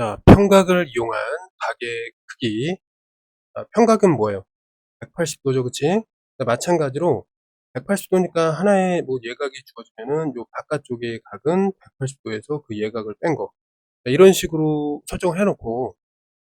자, 평각을 이용한 가게 크기. 평각은 뭐예요? 180도죠, 그치? 마찬가지로 180도니까 하나의 뭐 예각이 주어지면은 요 바깥쪽의 각은 180도에서 그 예각을 뺀 거. 이런 식으로 설정을 해놓고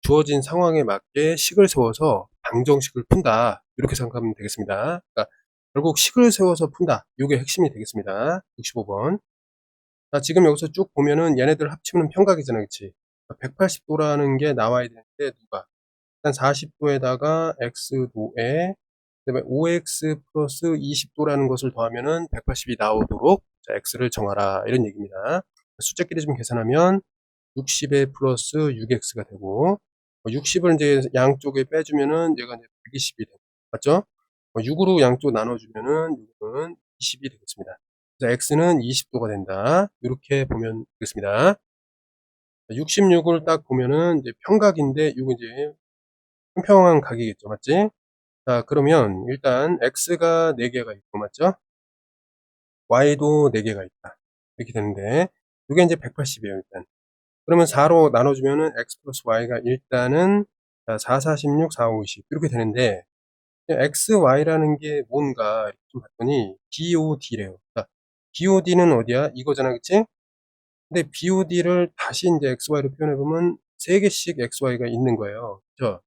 주어진 상황에 맞게 식을 세워서 방정식을 푼다. 이렇게 생각하면 되겠습니다. 그러니까 결국 식을 세워서 푼다. 이게 핵심이 되겠습니다. 65번. 자, 지금 여기서 쭉 보면은 얘네들 합치면 평각이잖아, 그치? 180도라는 게 나와야 되는데 누가? 일단 40도에다가 x도에 그다음에 5x 플러스 20도라는 것을 더하면은 180이 나오도록 자, x를 정하라 이런 얘기입니다. 숫자끼리 좀 계산하면 60에 플러스 6x가 되고 60을 이제 양쪽에 빼주면은 얘가 이제 120이 되고 맞죠? 6으로 양쪽 나눠주면은 6은 20이 되겠습니다. 그래서 x는 20도가 된다. 이렇게 보면 되겠습니다. 66을 딱 보면은 이제 평각인데 이거 이제 평평한 각이겠죠, 맞지? 자, 그러면 일단 x가 4개가 있고 맞죠? y도 4개가 있다. 이렇게 되는데 이게 이제 180이에요, 일단. 그러면 4로 나눠주면은 x 플러스 y가 일단은 자, 4, 46, 4, 5, 20 이렇게 되는데 x, y라는 게 뭔가 이렇게 좀 봤더니 BOD래요. 자, BOD는 어디야? 이거잖아, 그치? 근데 BOD를 다시 이제 XY로 표현해보면 3개씩 XY가 있는 거예요. 그죠?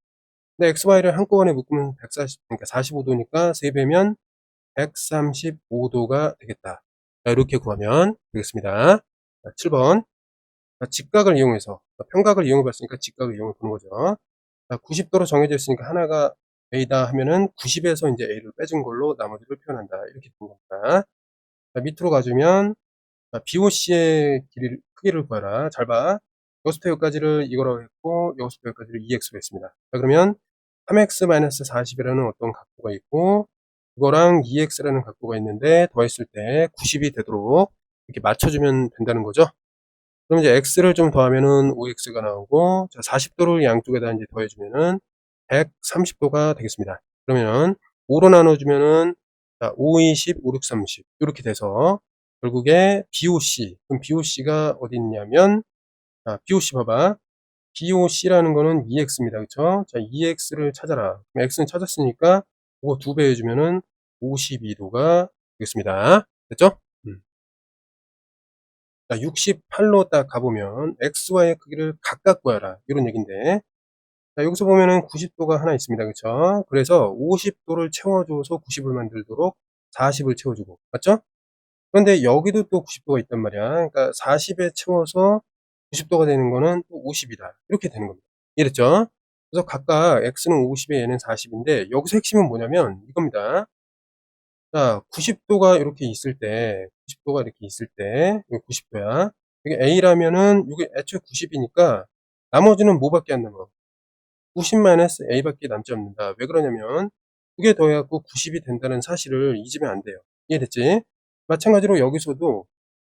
근데 XY를 한꺼번에 묶으면 140, 그러니까 45도니까 3배면 135도가 되겠다. 자, 이렇게 구하면 되겠습니다. 자, 7번. 자, 직각을 이용해서, 평각을 이용해 봤으니까 직각을 이용해 보는 거죠. 자, 90도로 정해져 있으니까 하나가 A다 하면은 90에서 이제 A를 빼준 걸로 나머지를 표현한다. 이렇게 된 겁니다. 자, 밑으로 가주면 BOC의 길이, 크기를 구하라. 잘 봐. 여기서부터 여기까지를 이거라고 했고, 여기서부터 여기까지를 2x로 했습니다. 자, 그러면 3x-40이라는 어떤 각도가 있고, 이거랑 2x라는 각도가 있는데, 더했을 때 90이 되도록 이렇게 맞춰주면 된다는 거죠. 그럼 이제 x를 좀 더하면은 5x가 나오고, 자, 40도를 양쪽에다 이제 더해주면은 130도가 되겠습니다. 그러면 5로 나눠주면은, 자, 5, 20, 5, 6, 30. 이렇게 돼서, 결국에 BOC. 그럼 BOC가 어디 있냐면, 자, BOC 봐봐. BOC라는 거는 2x입니다. 그쵸? 자, 2x를 찾아라. 그럼 x는 찾았으니까, 그거 2배 해주면은 52도가 되겠습니다. 됐죠? 자, 68로 딱 가보면, xy의 크기를 각각 구하라. 이런 얘기인데, 자, 여기서 보면은 90도가 하나 있습니다. 그쵸? 그래서 50도를 채워줘서 90을 만들도록 40을 채워주고. 맞죠? 그런데 여기도 또 90도가 있단 말이야. 그러니까 40에 채워서 90도가 되는 거는 또 50이다. 이렇게 되는 겁니다. 이해됐죠? 그래서 각각 x는 50에 얘는 40인데 여기서 핵심은 뭐냐면 이겁니다. 자, 90도가 이렇게 있을 때, 90도가 이렇게 있을 때, 이게 90도야. 이게 A라면은 이게 애초에 90이니까 나머지는 뭐밖에 안 남아? 90-A밖에 남지 않는다. 왜 그러냐면 두 개 더해갖고 90이 된다는 사실을 잊으면 안 돼요. 이해됐지? 마찬가지로 여기서도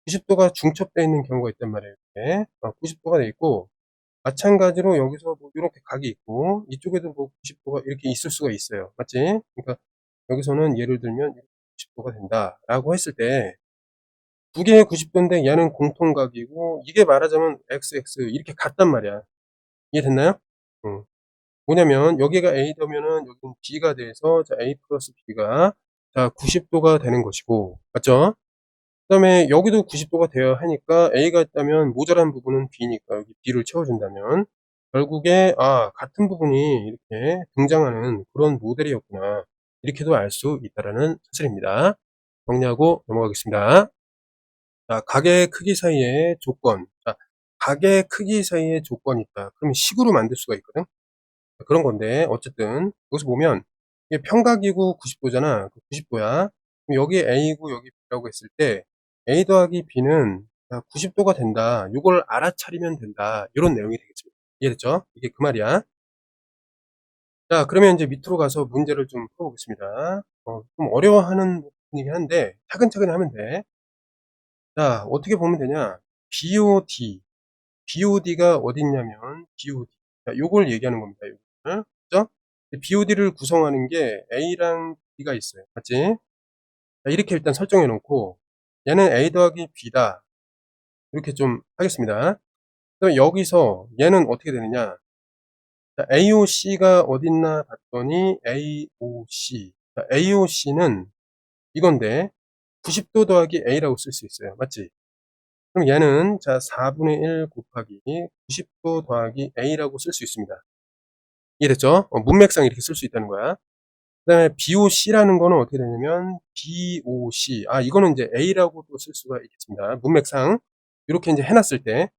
90도가 중첩되어 있는 경우가 있단 말이에요. 이렇게. 90도가 돼 있고 마찬가지로 여기서 뭐 이렇게 각이 있고 이쪽에도 뭐 90도가 이렇게 있을 수가 있어요. 맞지? 그러니까 여기서는 예를 들면 90도가 된다라고 했을 때 두 개의 90도인데 얘는 공통각이고 이게 말하자면 XX 이렇게 같단 말이야. 이해됐나요? 응. 뭐냐면 여기가 A더면은 여기는 B가 돼서 자 A 플러스 B가 자 90도가 되는 것이고 맞죠? 그 다음에 여기도 90도가 되어야 하니까 A가 있다면 모자란 부분은 B니까 여기 B를 채워준다면 결국에 같은 부분이 이렇게 등장하는 그런 모델이었구나 이렇게도 알 수 있다라는 사실입니다. 정리하고 넘어가겠습니다. 자, 가게 크기 사이의 조건. 자, 가게 크기 사이의 조건이 있다. 그러면 식으로 만들 수가 있거든. 그런 건데 어쨌든 여기서 보면 이게 평각이고 90도잖아. 90도야. 그럼 여기 A고 여기 B라고 했을 때 A 더하기 B는 90도가 된다. 이걸 알아차리면 된다. 이런 내용이 되겠습니다. 이해됐죠? 이게 그 말이야. 자, 그러면 이제 밑으로 가서 문제를 좀 풀어보겠습니다. 좀 어려워하는 부분이긴 한데 차근차근히 하면 돼. 자, 어떻게 보면 되냐? BOD. BOD가 어디 있냐면 BOD. 자, 요걸 얘기하는 겁니다. 요거를. 그죠? BOD를 구성하는 게 A랑 B가 있어요. 맞지? 자, 이렇게 일단 설정해 놓고 얘는 A 더하기 B다. 이렇게 좀 하겠습니다. 그럼 여기서 얘는 어떻게 되느냐. 자, AOC가 어딨나 봤더니 AOC. 자, AOC는 이건데 90도 더하기 A라고 쓸 수 있어요. 맞지? 그럼 얘는 자 4분의 1 곱하기 90도 더하기 A라고 쓸 수 있습니다. 이해됐죠? 문맥상 이렇게 쓸 수 있다는 거야. 그 다음에 BOC라는 거는 어떻게 되냐면 BOC. 이거는 이제 A라고도 쓸 수가 있겠습니다. 문맥상 이렇게 이제 해놨을 때.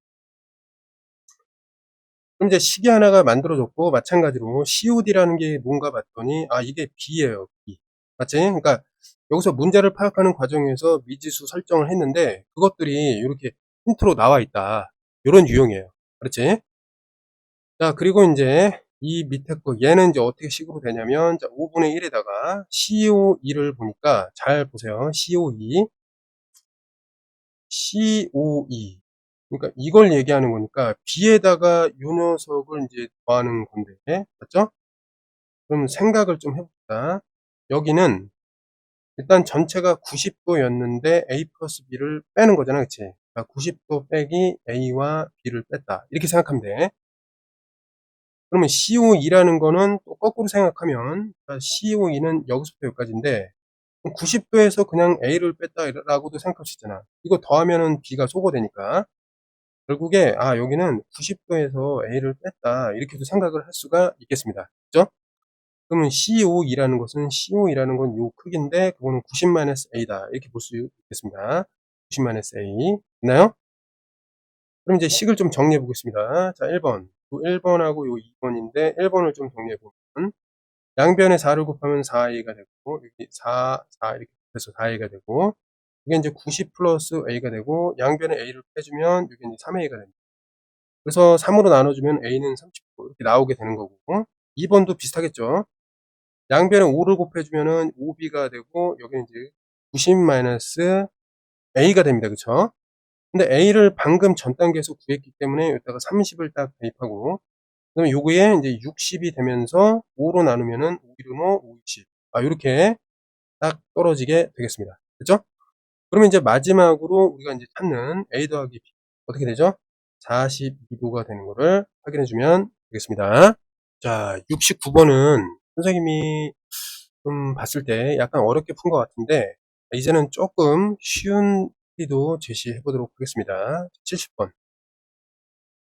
그럼 이제 식이 하나가 만들어졌고, 마찬가지로 COD라는 게 뭔가 봤더니 이게 B예요. B. 맞지? 그러니까 여기서 문제를 파악하는 과정에서 미지수 설정을 했는데 그것들이 이렇게 힌트로 나와 있다. 이런 유형이에요. 그렇지? 자, 그리고 이제 이 밑에 거 얘는 이제 어떻게 식으로 되냐면, 자, 5분의 1에다가 CO2를 보니까 잘 보세요. CO2 그러니까 이걸 얘기하는 거니까 B에다가 요 녀석을 이제 더하는 건데, 맞죠? 그럼 생각을 좀 해봅시다. 여기는 일단 전체가 90도였는데 A 플러스 B를 빼는 거잖아, 그치? 90도 빼기 A와 B를 뺐다. 이렇게 생각하면 돼. 그러면 CO2라는 거는 또 거꾸로 생각하면, CO2는 여기서부터 여기까지인데 90도에서 그냥 A를 뺐다라고도 생각할 수 있잖아. 이거 더하면은 B가 소거되니까 결국에 여기는 90도에서 A를 뺐다 이렇게도 생각을 할 수가 있겠습니다. 그죠? 그러면 CO2라는 것은 CO2라는 건 요 크기인데 그거는 90-A다 이렇게 볼 수 있겠습니다. 90-A 됐나요? 그럼 이제 식을 좀 정리해 보겠습니다. 자, 1번. 요 1번하고 요 2번인데 1번을 좀 정리해 보면 양변에 4를 곱하면 4a가 되고 여기 4 이렇게 곱해서 4a가 되고 이게 이제 90 플러스 a가 되고 양변에 a를 빼주면 이게 이제 3a가 됩니다. 그래서 3으로 나눠주면 a는 30도 이렇게 나오게 되는 거고 2번도 비슷하겠죠. 양변에 5를 곱해주면은 5b가 되고 여기는 이제 90 a가 됩니다. 그쵸? 근데 a를 방금 전 단계에서 구했기 때문에 여기다가 30을 딱 대입하고 그다음에 요거에 이제 60이 되면서 5로 나누면은 5 1은 5, 5 20. 요렇게 딱 떨어지게 되겠습니다. 그죠? 그러면 이제 마지막으로 우리가 이제 찾는 A 더하기 B 어떻게 되죠? 42도가 되는 거를 확인해 주면 되겠습니다. 자, 69번은 선생님이 좀 봤을 때 약간 어렵게 푼 것 같은데 이제는 조금 쉬운 풀이도 제시해 보도록 하겠습니다. 70번.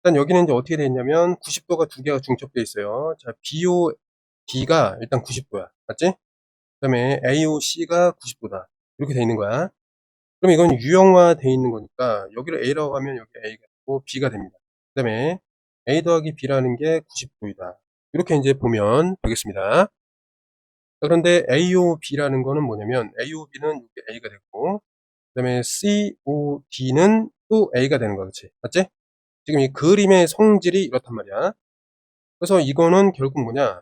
일단 여기는 이제 어떻게 되어 있냐면 90도가 두 개가 중첩되어 있어요. 자, BOD가 일단 90도야. 맞지? 그다음에 AOC가 90도다. 이렇게 되어 있는 거야. 그럼 이건 유형화 되어 있는 거니까 여기를 A라고 하면 여기 A가 되고 B가 됩니다. 그다음에 A 더하기 B라는 게 90도이다. 이렇게 이제 보면 되겠습니다. 그런데 AOB라는 거는 뭐냐면 AOB는 이게 A가 되고 그다음에 COD는 또 A가 되는 거야. 그렇지? 맞지? 지금 이 그림의 성질이 이렇단 말이야. 그래서 이거는 결국 뭐냐?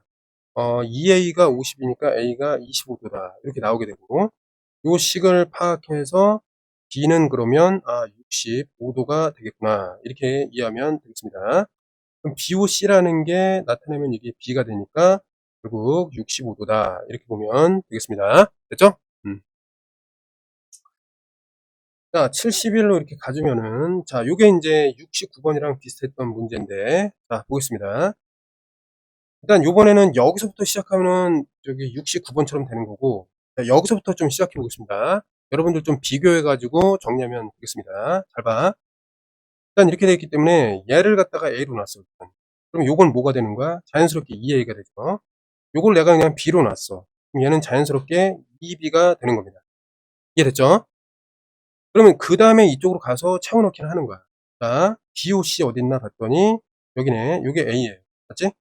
2A가 50이니까 A가 25도다. 이렇게 나오게 되고, 요 식을 파악해서 B는 그러면 65도가 되겠구나. 이렇게 이해하면 되겠습니다. 그럼 BOC라는 게 나타내면 이게 B가 되니까 결국 65도다. 이렇게 보면 되겠습니다. 됐죠? 자, 71로 이렇게 가주면은, 자, 요게 이제 69번이랑 비슷했던 문제인데, 자, 보겠습니다. 일단 요번에는 여기서부터 시작하면은 저기 69번처럼 되는 거고, 자, 여기서부터 좀 시작해 보겠습니다. 여러분들 좀 비교해 가지고 정리하면 되겠습니다. 잘 봐. 일단 이렇게 되어 있기 때문에 얘를 갖다가 A로 놨어. 일단. 그럼 요건 뭐가 되는 거야? 자연스럽게 2A가 되죠. 요걸 내가 그냥 B로 놨어. 그럼 얘는 자연스럽게 2B가 되는 겁니다. 이해됐죠? 그러면 그 다음에 이쪽으로 가서 채워넣기를 하는 거야. 자, BOC 어딨나 봤더니 여기네. 요게 A예요. 맞지? 그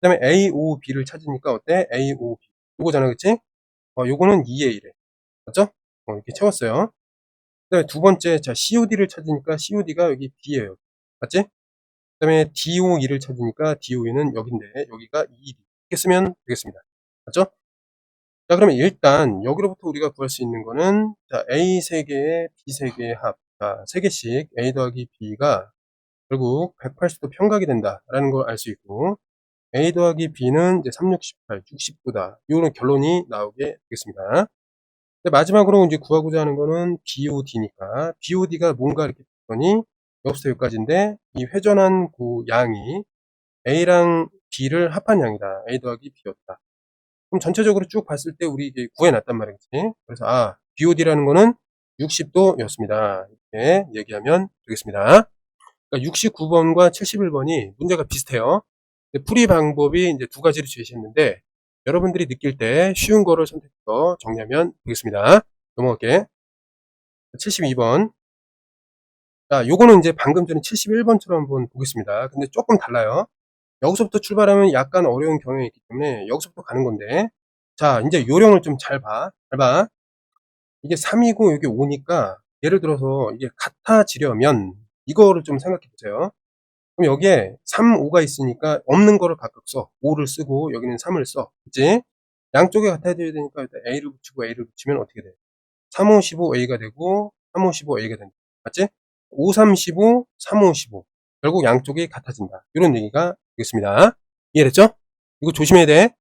다음에 AOB를 찾으니까 어때? AOB. 요거잖아, 그치? 요거는 2A래. 맞죠? 이렇게 채웠어요. 그 다음에 두 번째, 자, COD를 찾으니까 COD가 여기 B예요. 맞지? 그 다음에 DOE를 찾으니까 DOE는 여긴데, 여기가 2B. 이렇게 쓰면 되겠습니다. 맞죠? 자, 그러면 일단, 여기로부터 우리가 구할 수 있는 거는, 자, A 3개에 B 3개의 합. 자, 3개씩 A 더하기 B가 결국 180도 평각이 된다라는 걸 알 수 있고, A 더하기 B는 이제 368, 60도다. 이런 결론이 나오게 되겠습니다. 마지막으로 이제 구하고자 하는 거는 BOD니까 BOD가 뭔가 이렇게 봤더니 여기서부터 여기까지인데 이 회전한 그 양이 A랑 B를 합한 양이다. A 더하기 B였다. 그럼 전체적으로 쭉 봤을 때 우리 이제 구해놨단 말이지. 그래서 BOD라는 거는 60도였습니다. 이렇게 얘기하면 되겠습니다. 그러니까 69번과 71번이 문제가 비슷해요. 풀이 방법이 이제 두 가지를 제시했는데 여러분들이 느낄 때 쉬운 거를 선택해서 정리하면 되겠습니다. 넘어갈게. 72번. 자, 요거는 이제 방금 전에 71번처럼 한번 보겠습니다. 근데 조금 달라요. 여기서부터 출발하면 약간 어려운 경향이 있기 때문에 여기서부터 가는 건데, 자, 이제 요령을 좀 잘 봐. 잘 봐. 이게 3이고 여기 5니까 예를 들어서 이게 같아지려면 이거를 좀 생각해 보세요. 그럼 여기에 3, 5가 있으니까 없는 거를 각각 써. 5를 쓰고 여기는 3을 써. 그치? 양쪽에 같아져야 되니까 일단 A를 붙이고 A를 붙이면 어떻게 돼? 3, 5, 15 A가 되고 3, 5, 15 A가 된다. 맞지? 5, 3, 15, 3, 5, 15. 결국 양쪽이 같아진다. 이런 얘기가 되겠습니다. 이해됐죠? 이거 조심해야 돼.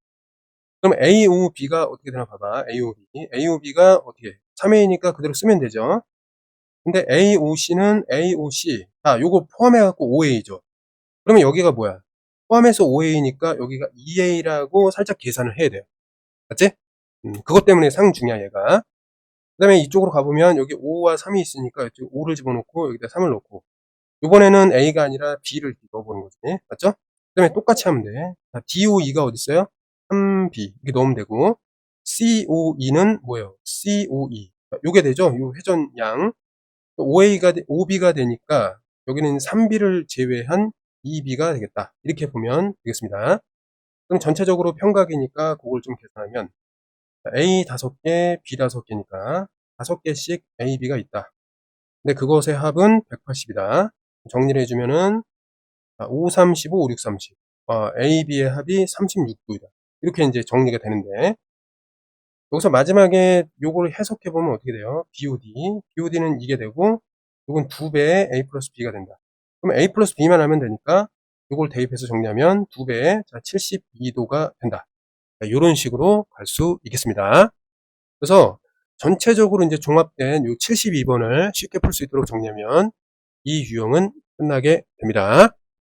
그럼 A, O, B가 어떻게 되나 봐봐. A, O, B. A, O, B가 어떻게? 3A니까 그대로 쓰면 되죠. 근데 A, O, C는 A, O, C. 요거 포함해갖고 5A죠. 그러면 여기가 뭐야? 포함해서 5A니까 여기가 2A라고 살짝 계산을 해야 돼요. 맞지? 그것 때문에 상중이야, 얘가. 그 다음에 이쪽으로 가보면 여기 5와 3이 있으니까 이쪽 5를 집어넣고 여기다 3을 넣고 이번에는 A가 아니라 B를 넣어보는 거지. 맞죠? 그 다음에 똑같이 하면 돼. 자, DOE가 어디 있어요? 3B 이렇게 넣으면 되고 COE는 뭐예요? COE 요게 되죠? 요 회전양 5B가 되니까 여기는 3B를 제외한 2B가 되겠다. 이렇게 보면 되겠습니다. 그럼 전체적으로 평각이니까 그걸 좀 계산하면 A 5개, B 5개니까 5개씩 A, B가 있다. 근데 그것의 합은 180이다. 정리를 해주면은 5, 3, 15, 5, 6, 30. A, B의 합이 36도이다. 이렇게 이제 정리가 되는데 여기서 마지막에 요거를 해석해보면 어떻게 돼요? BOD. BOD는 이게 되고 요건 2배의 A 플러스 B가 된다. 그럼 A 플러스 B만 하면 되니까 요걸 대입해서 정리하면 2배의 72도가 된다. 이런 식으로 갈 수 있겠습니다. 그래서 전체적으로 이제 종합된 요 72번을 쉽게 풀 수 있도록 정리하면 이 유형은 끝나게 됩니다.